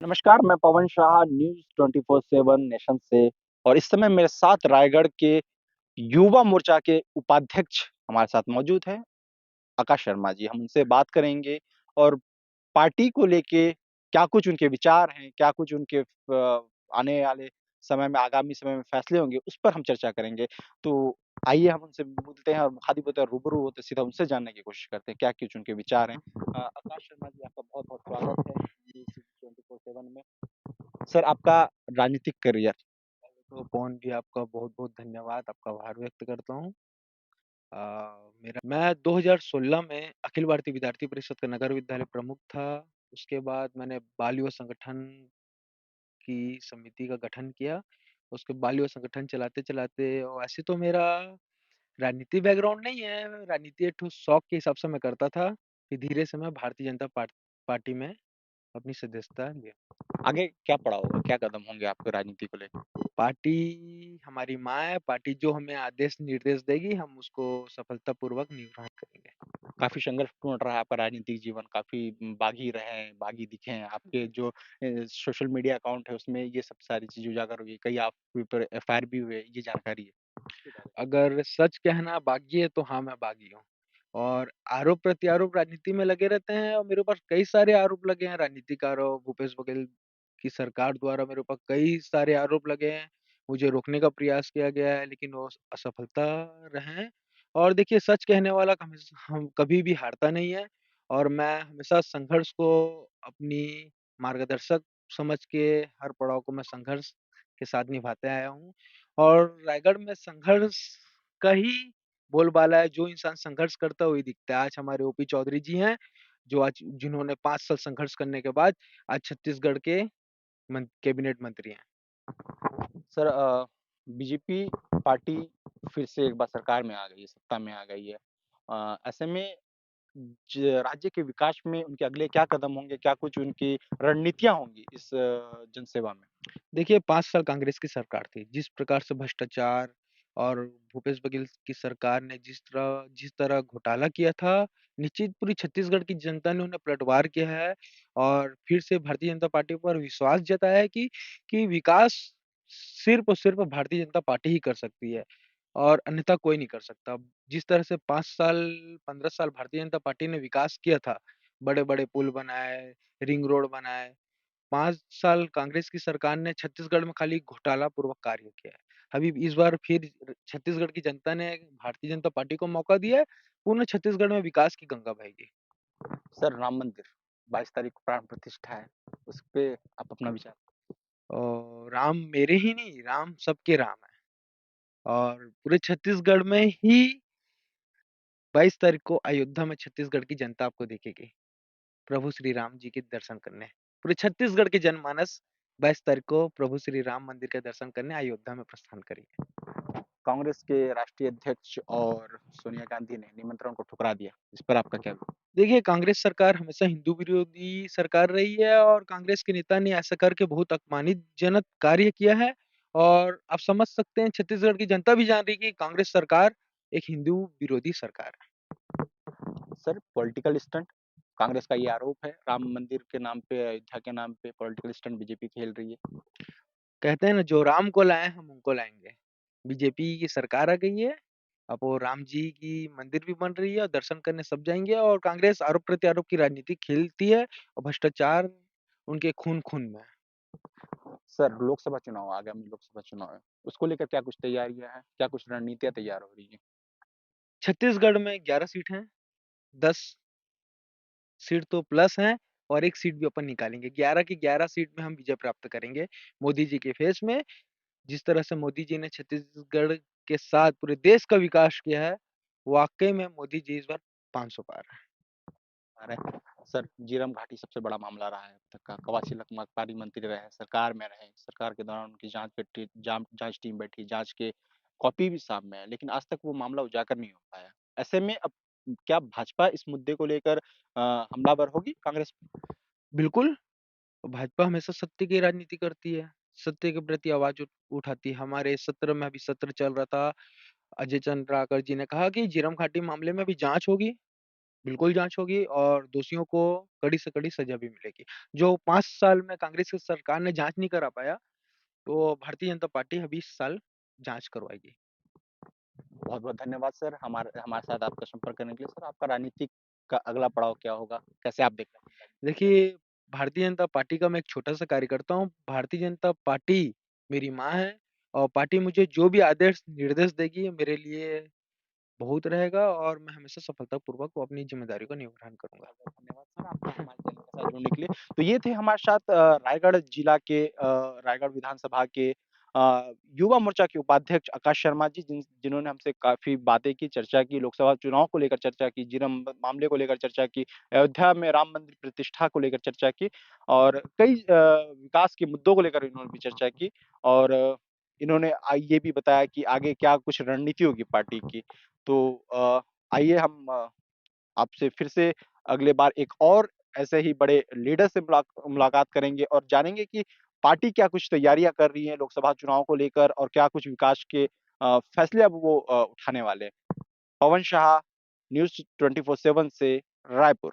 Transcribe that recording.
नमस्कार, मैं पवन Shah news 24/7 nation से और इस समय मेरे साथ रायगढ़ के युवा मोर्चा के उपाध्यक्ष हमारे साथ मौजूद हैं, आकाश शर्मा जी। हम उनसे बात करेंगे और पार्टी को लेके क्या कुछ उनके विचार हैं, क्या कुछ उनके आने वाले समय में आगामी समय में फैसले होंगे, उस पर हम चर्चा करेंगे। तो आइए हम उनसे मिलते हैं और मुखातिब रूबरू होते सीधा उनसे जानने की कोशिश करते हैं, क्या कुछ उनके विचार हैं। आकाश शर्मा जी, आपका बहुत-बहुत स्वागत है न्यूज़ 24/7 में। सर, आपका राजनीतिक करियर। तो पवन जी आपका बहुत-बहुत धन्यवाद, आपका आभार व्यक्त करता हूँ। मेरा मैं 2016 में अखिल भारतीय विद्यार्थी परिषद का नगर विद्यालय प्रमुख था। उसके बाद मैंने बाल युवा संगठन की समिति का गठन किया। उसके बाल युवा संगठन चलाते-चलाते वैसे तो मेरा राजनीति बैकग्राउंड नहीं है, राजनीति एक ठो शौक के हिसाब से मैं करता था। फिर धीरे से मैं भारतीय जनता पार्टी में अपनी सदस्यता लिया। आगे क्या पड़ा होगा? क्या कदम होंगे आपके राजनीति को लेके? पार्टी हमारी माँ है, पार्टी जो हमें आदेश निर्देश देगी, हम उसको सफलतापूर्वक निर्वहन करेंगे। काफ़ी संघर्षपूर्ण रहा है आपका राजनीतिक जीवन, काफ़ी बागी रहे हैं, बागी दिखे हैं। आपके जो सोशल मीडिया अकाउंट है, उसमें ये सब सारी चीज़ें उजागर हुई। कई आपके ऊपर एफआईआर भी हुए, ये जानकारी है। इसके बारे अगर सच कहना बागी है, तो हाँ, मैं बागी हूँ। और आरोप-प्रत्यारोप राजनीति में लगे रहते हैं और मेरे ऊपर कई सारे आरोप लगे हैं, राजनीतिक आरोप, भूपेश बघेल की सरकार द्वारा मेरे ऊपर कई सारे आरोप लगे हैं। मुझे रोकने का प्रयास किया गया है, लेकिन वो असफलता रहे हैं। और देखिए, सच कहने वाला हम कभी भी हारता नहीं है और मैं हमेशा संघर्ष को अपनी मार्गदर्शक समझ के हर पड़ाव को मैं संघर्ष के साथ निभाते आया हूँ। और रायगढ़ में संघर्ष का ही बोलबाला है, जो इंसान संघर्ष करता है वही दिखता है। आज हमारे ओपी चौधरी जी हैं, जो आज जिन्होंने 5 साल संघर्ष करने के बाद आज छत्तीसगढ़ के कैबिनेट मंत्री हैं। सर, बीजेपी पार्टी फिर से एक बार सरकार में आ गई है, सत्ता में आ गई है। ऐसे में राज्य के विकास में उनके अगले क्या कदम होंगे? क्या कुछ उनकी रणनीतियाँ होंगी इस जनसेवा में? देखिए, 5 साल कांग्रेस की सरकार थी। जिस प्रकार से भ्रष्टाचार और भूपेश बघेल की सरकार ने जिस तरह घोटाला किया था, निश्चित पूरी छत्तीसगढ़ की जनता ने उन्हें पलटवार किया है और फिर से भारतीय जनता पार्टी पर विश्वास जताया है कि विकास सिर्फ़ और सिर्फ़ भारतीय जनता पार्टी ही कर सकती है और अन्यथा कोई नहीं कर सकता। जिस तरह से 5 साल, 15 साल भारतीय जनता पार्टी ने विकास किया था, बड़े-बड़े पुल बनाए, रिंग रोड बनाए, 5 साल कांग्रेस की सरकार ने छत्तीसगढ़ में खाली घोटालापूर्वक कार्य किया है। अभी इस बार फिर छत्तीसगढ़ की जनता ने भारतीय जनता पार्टी को मौका दिया है, पूर्ण छत्तीसगढ़ में विकास की गंगा बहेगी। सर, राम मंदिर 22 तारीख को प्राण प्रतिष्ठा है, उस पे आप अपना विचार। और राम मेरे ही नहीं, राम सबके राम हैं और पूरे छत्तीसगढ़ में ही 22 तारीख को अयोध्या में छत्तीसगढ़ की जनता आपको दिखेगी, प्रभु श्री राम जी के दर्शन करने। पूरे छत्तीसगढ़ के जनमानस 22 तारीख को प्रभु श्री राम मंदिर के दर्शन करने अयोध्या में प्रस्थान करेंगे। कांग्रेस के राष्ट्रीय अध्यक्ष और सोनिया गांधी ने निमंत्रण को ठुकरा दिया। इस पर आपका क्या देखिए, कांग्रेस सरकार हमेशा हिंदू विरोधी सरकार रही है और कांग्रेस के नेता ने ऐसा करके बहुत अपमानितजनक कार्य किया है और आप समझ सकते हैं छत्तीसगढ़ की जनता भी जान रही है कि कांग्रेस सरकार एक हिंदू विरोधी सरकार है। सर, पॉलिटिकल स्टंट कांग्रेस का ये आरोप है, राम मंदिर के नाम पे, अयोध्या के नाम पे पॉलिटिकल स्टंट बीजेपी खेल रही है। कहते हैं ना जो राम को लाए हम उनको लाएँगे। बीजेपी की सरकार आ गई है, अब वो राम जी की मंदिर भी बन रही है और दर्शन करने सब जाएँगे और कांग्रेस आरोप-प्रत्यारोप की राजनीति खेलती है और भ्रष्टाचार उनके खून-खून में है। सर, लोकसभा चुनाव आगामी लोकसभा चुनाव है, उसको लेकर क्या कुछ तैयारियाँ हैं? क्या कुछ रणनीतियाँ तैयार हो रही हैं? छत्तीसगढ़ में 11 सीट हैं, 10 सीट तो प्लस हैं और 1 सीट भी अपन निकालेंगे। 11 की 11 सीट में हम विजय प्राप्त करेंगे, मोदी जी के फेस में। जिस तरह से मोदी जी ने छत्तीसगढ़ के साथ पूरे देश का विकास किया है, वाक़ई में मोदी जी इस बार 500 पार हैं। अरे! सर, झीरम घाटी सबसे बड़ा मामला रहा है अब तक का। कवासी लखमा पारी मंत्री रहे, सरकार में रहे, सरकार के दौरान उनकी जाँच टीम बैठी, जाँच के कॉपी भी सामने है, लेकिन आज तक वो मामला उजागर नहीं हो पाया। ऐसे में अब क्या भाजपा इस मुद्दे को लेकर हमलावर होगी कांग्रेस पे? बिल्कुल, भाजपा हमेशा सत्य की राजनीति करती है, सत्य के प्रति आवाज़ उठाती है। हमारे सत्र में अभी सत्र चल रहा था, अजय चंद्राकर जी ने कहा कि झीरम घाटी मामले में अभी जाँच होगी बिल्कुल जाँच होगी और दोषियों को कड़ी से कड़ी सज़ा भी मिलेगी। जो 5 साल में कांग्रेस की सरकार ने जाँच नहीं करा पाया, तो भारतीय जनता पार्टी अभी इस साल जाँच करवाएगी। बहुत-बहुत धन्यवाद सर, हमारे हमारे साथ आपका संपर्क करने के लिए। सर, आपका राजनीतिक का अगला पड़ाव क्या होगा? कैसे आप देखते हैं राजनीति को लेकर? देखिए, भारतीय जनता पार्टी का मैं एक छोटा-सा कार्यकर्ता हूँ। भारतीय जनता पार्टी मेरी माँ है और पार्टी मुझे जो भी आदेश निर्देश देगी, मेरे लिए बहुत रहेगा और मैं हमेशा सफलतापूर्वक वो अपनी ज़िम्मेदारी का निर्वहन करूँगा। बहुत-बहुत धन्यवाद सर आपका हमारे चैनल के साथ जुड़ने के लिए। तो ये थे हमारे साथ रायगढ़ जिला के रायगढ़ विधानसभा के युवा मोर्चा के उपाध्यक्ष आकाश शर्मा जी जिन्होंने हमसे काफ़ी बातें की, चर्चा की, लोकसभा चुनाव को लेकर चर्चा की, जिरम मामले को लेकर चर्चा की, अयोध्या में राम मंदिर प्रतिष्ठा को लेकर चर्चा की और कई विकास के मुद्दों को लेकर इन्होंने भी चर्चा की और इन्होंने ये भी बताया कि आगे क्या कुछ रणनीति होगी पार्टी की। तो आइए हम आपसे फिर से अगले बार एक और ऐसे ही बड़े लीडर से मुलाकात करेंगे और जानेंगे कि पार्टी क्या कुछ तैयारियाँ कर रही है लोकसभा चुनाव को लेकर और क्या कुछ विकास के फैसले अब वो उठाने वाले हैं। पवन शाह, न्यूज़ 24/7 से रायपुर।